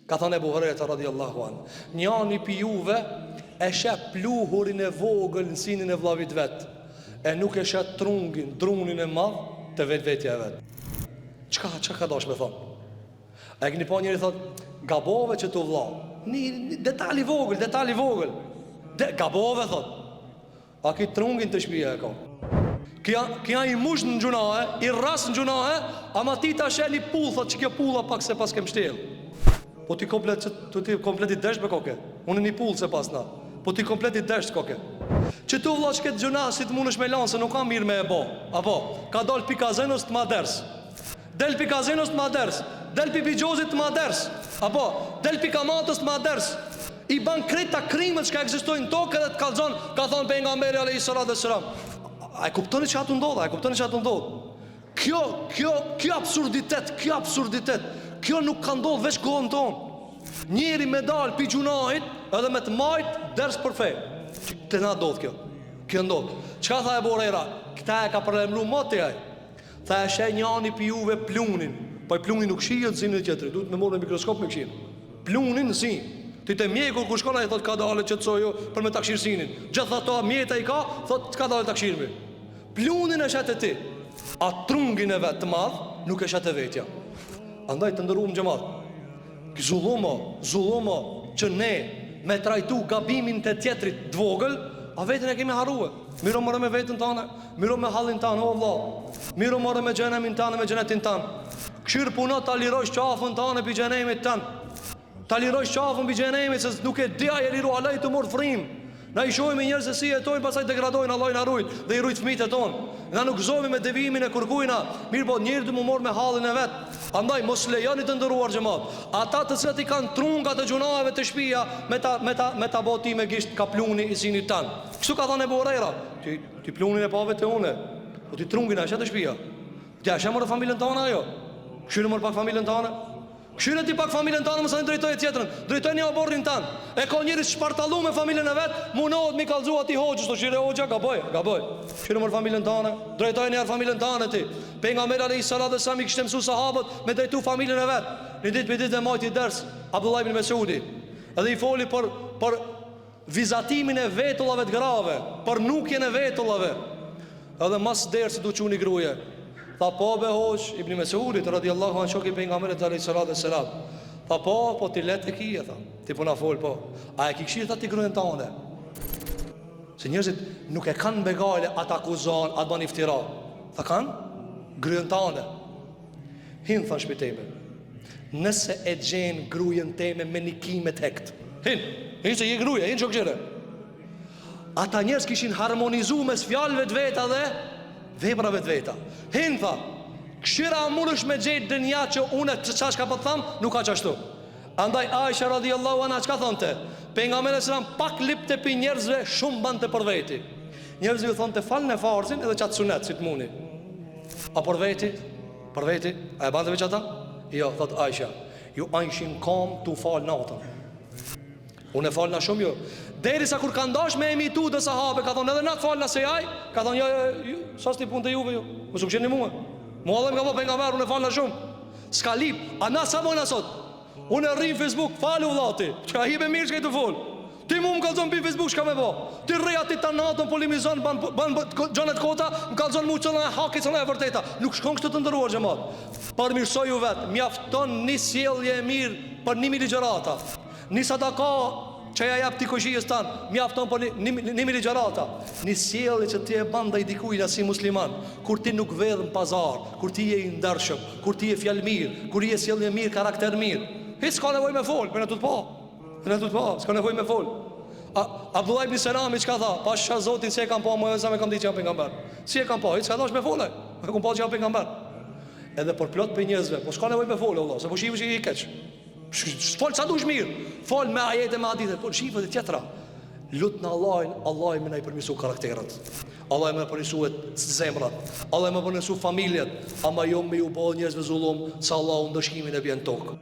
Ka thënë Ebu Hurajra radhiyallahu anhu, njani pi juve e sheh pluhurin e vogël në sinin e vllavit vet, e nuk e sheh drunin e madh të vetvetja e vet. Çka ka dash me thonë? A e keni pa njëri thot, gabove që të vllau. Një detal i vogël. Gabove thot. A ki trungin të shtëpia e ka. Kja i mush në gjunahe, i ras në gjunahe, ama ti ta sheh një pull, thot që kjo pulla pak se pas kem shtel. Po ti komplet i desht me koke. Unë një pull se pas na. Po ti komplet i desht koke. Që tu vlla që këtë gjuna si të mundesh me lanë, se nuk ka mirë me e bo. Apo, ka dal pi kazenos të maders. Del pi kazenos të maders. Del pi bigjozit të maders. Apo, del pi kamatës të maders. I ban krejta krimet që ka egzistojnë në tokë edhe të kalzon, ka thonë pejgamberi alayhis salam. A e kuptoni që atu ndodh? Kjo absurditet, kjo nuk ka ndodh veç kohën tonë. Njeri me dal pi gjunahit edhe me të majt ders për fe. Të na ndodh kjo ndodh. Çka tha Ebu Hurajra? Këta e ka përlemru moti ai. Tha e sheh njani pi juve plunin. Po i pluni nuk shihet zinë tjetër, duhet me morë në mikroskop me këshin. Plunin në zinë. Ti te mjeku kur shkon ai thot ka dalë qetsoju për me takshir sinin. Gjithë ato mjeta i ka, thot ka dalë takshirmi. Plunin e shet e ti. A trungin e vet të madh nuk e shet e vetja. Andaj të ndëruam xhamat. Zullumo që ne me trajtu gabimin të tjetrit të vogël, a vetën e kemi harruar. Miro morë me vetën tonë, miro me hallin tonë, o vëlla. Miro morë me xhenemin tonë, me xhenetin tonë. Këshir puno ta lirosh qafën tonë pi xhenemit tonë. Ta lirosh qafën pi xhenemit se nuk e di ai liru alaj të mor frim. Na i shohim njerëz se si jetojnë, pastaj degradojnë, Allah i na ruaj dhe i ruaj fëmijët e tonë. Na nuk gëzohemi me devimin e kërkuina, mirë po njerëzit më mor me hallin e vet. Andaj mos lejoni të ndëruar xhamat. Ata të cilët i kanë trunga të gjunave të shtëpia me ta boti me gisht ka pluni i sinit tan. Kështu ka thënë Ebu Hurajra, ti plunin e pave të une, po ti trungin asha të shtëpia. Ti asha morë familjen tonë ajo. Kështu morë pak familjen tonë. Kështu ti pak familjen tonë mos e drejtoje tjetrën. Drejtojeni oborrin tan. E ka njerëz shpartallu me familjen e vet, munohet mi kallzu aty hoxhës, to shire hoxha gaboj. Kështu morë familjen tonë. Drejtojeni ar familjen tonë ti. Pejgamberi alayhis salam i kishte mësuar sahabët me drejtu familjen e vet. Në ditë majti ders Abdullah ibn Mesudi. Edhe i foli për vizatimin e vetullave të grave, për nukjen e vetullave. Edhe mas dersit u çuni gruaja. Tha po be hoq Ibn Mesudit radhiyallahu anhu shoku i pejgamberit alayhis salam. Tha po ti let e kije tha. Ti po na fol po. A e ke kishir tha ti gruën tande? Se njerëzit nuk e kanë begale ata akuzon, atë bën iftira. Tha kanë gruën tande. Hin tha shpiteme. Nëse e gjen gruën teme me nikimet hekt. Hin se je gruaja, hin shokxhere. Ata njerëz kishin harmonizuar mes fjalëve të veta dhe veprave të veta. Hin tha, këshira mundesh me gjetë dënja që unë çash ka po të tham, nuk ka çashtu. Andaj Aisha radhiyallahu anha çka thonte? Pejgamberi sallam pak lipte pi njerëzve, shumë bante për veti. Njerëzit u thonte falën e farzin edhe çat sunet si të muni. A për veti? A e bante veç ata? Jo, thot Aisha, ju anshin kam tu fal natën. Unë e falna shumë jo. Derisa kur ka ndash me emitu dhe sahabe, ka thonë edhe na të falna se jaj. Ka thonë jo, sa sti punë të juve jo. Mos u kësheni mua. Mua dhe më ka po pejgamber, unë e falna shumë. S'ka lip, a na sa mojna sot. Unë e rrim Facebook, falu vllati. Çka hibe mirë çka i të fol. Ti mu më kallzon pi Facebook çka më bë. Ti rri aty ta natën polemizon ban xhonet kota, më kallzon mu çon e haki çon e vërteta. Nuk shkon kështu të ndëruar xhamat. Përmirësoj ju vet, mjafton një sjellje e mirë për 1000 ligjërata. Një sadaka që ja jap ti kushijës tan, mjafton për 1000 ligjërata. Një sjellje që ti e bën ndaj dikujt si musliman, kur ti nuk vedh në pazar, kur ti je i ndershëm, kur ti je fjalë mirë, kur je sjellje mirë, karakter mirë. Hiç s'ka nevojë me fol, për na tut pa. S'ka nevojë me fol. Abdullah ibn Selami çka tha? Pasha Zotin se e kam pa më sa me kam ditë jam pejgamber. Si e kam pa? Hiç ka dash me folë. Me kam pa jam pejgamber. Edhe për plot për njerëzve, po s'ka nevojë me fol, Allah, se po shihesh i keq. Fol sa dush mirë. Fol me ajete me hadithe, po shifat e tjetra. Lut në Allahin, Allah më na i përmirësoj karakterat. Allah më përmirësoj zemrat. Allah më përmirësoj familjet, ama jo me u bë njerëzve zullum, sa Allahu ndëshkimin e bën tokë.